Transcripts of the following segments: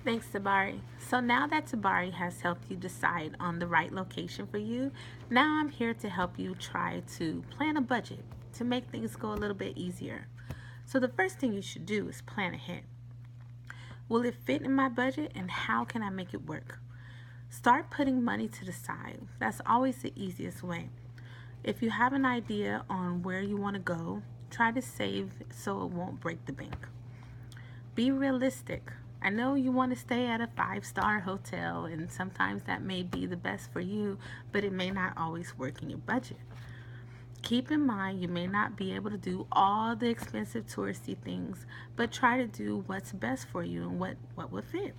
Thanks, Tabari. So now that Tabari has helped you decide on the right location for you, now I'm here to help you try to plan a budget to make things go a little bit easier. So the first thing you should do is plan ahead. Will it fit in my budget and how can I make it work? Start putting money to the side. That's always the easiest way. If you have an idea on where you want to go, try to save so it won't break the bank. Be realistic. I know you want to stay at a five-star hotel, and sometimes that may be the best for you, but it may not always work in your budget. Keep in mind you may not be able to do all the expensive touristy things, but try to do what's best for you and what will fit.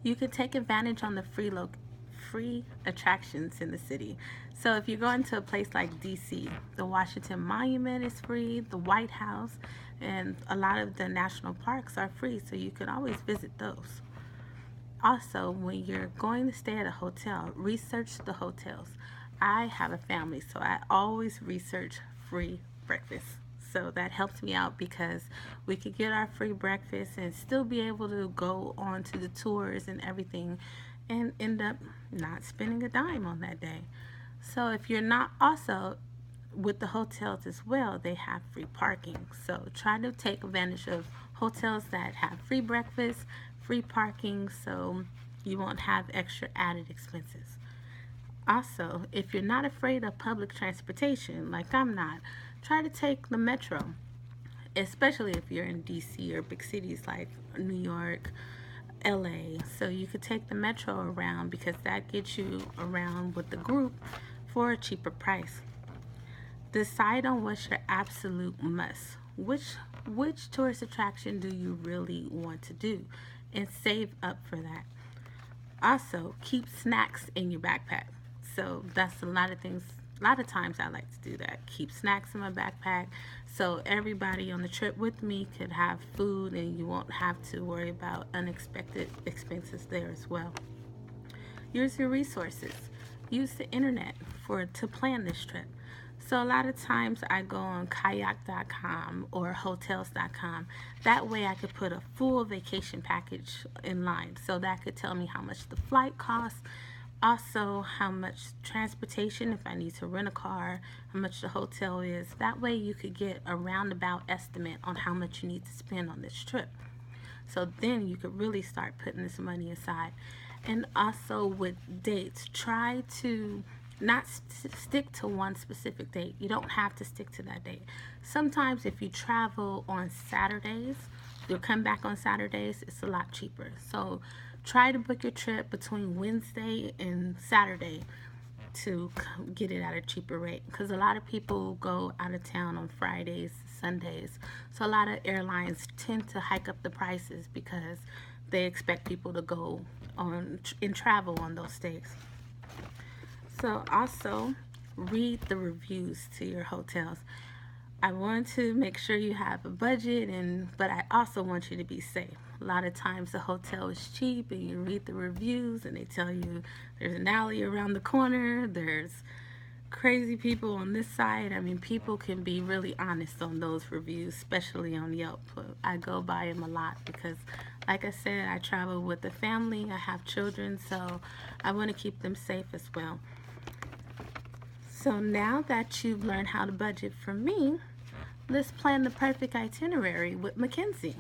You can take advantage on the free attractions in the city. So if you're going to a place like DC, the Washington Monument is free, the White House, and a lot of the national parks are free, so you can always visit those. Also, when you're going to stay at a hotel, research the hotels. I have a family, so I always research free breakfast. So that helps me out because we could get our free breakfast and still be able to go on to the tours and everything and end up not spending a dime on that day. So if you're not also with the hotels as well, they have free parking. So try to take advantage of hotels that have free breakfast, free parking, so you won't have extra added expenses. Also, if you're not afraid of public transportation, like I'm not, try to take the metro, especially if you're in DC or big cities like New York, LA. So you could take the metro around because that gets you around with the group for a cheaper price. Decide on what's your absolute must. Which tourist attraction do you really want to do and save up for that. Also, keep snacks in your backpack. So that's a lot of things. A lot of times I like to do that. Keep snacks in my backpack so everybody on the trip with me could have food and you won't have to worry about unexpected expenses there as well. Use your resources. Use the internet for to plan this trip. So a lot of times I go on kayak.com or hotels.com. That way I could put a full vacation package in line. So that could tell me how much the flight costs, also how much transportation if I need to rent a car, how much the hotel is. That way you could get a roundabout estimate on how much you need to spend on this trip. So then you could really start putting this money aside. And also with dates, try to not stick to one specific date. You don't have to stick to that date. Sometimes if you travel on Saturdays, you'll come back on Saturdays, it's a lot cheaper. So try to book your trip between Wednesday and Saturday to get it at a cheaper rate because a lot of people go out of town on Fridays, Sundays. So a lot of airlines tend to hike up the prices because they expect people to go on and travel on those days. So also read the reviews to your hotels. I want to make sure you have a budget and but I also want you to be safe. A lot of times the hotel is cheap and you read the reviews and they tell you there's an alley around the corner, there's crazy people on this side. I mean, people can be really honest on those reviews, especially on Yelp. I go by them a lot because, like I said, I travel with a family, I have children, so I want to keep them safe as well. So now that you've learned how to budget from me, let's plan the perfect itinerary with Mackenzie.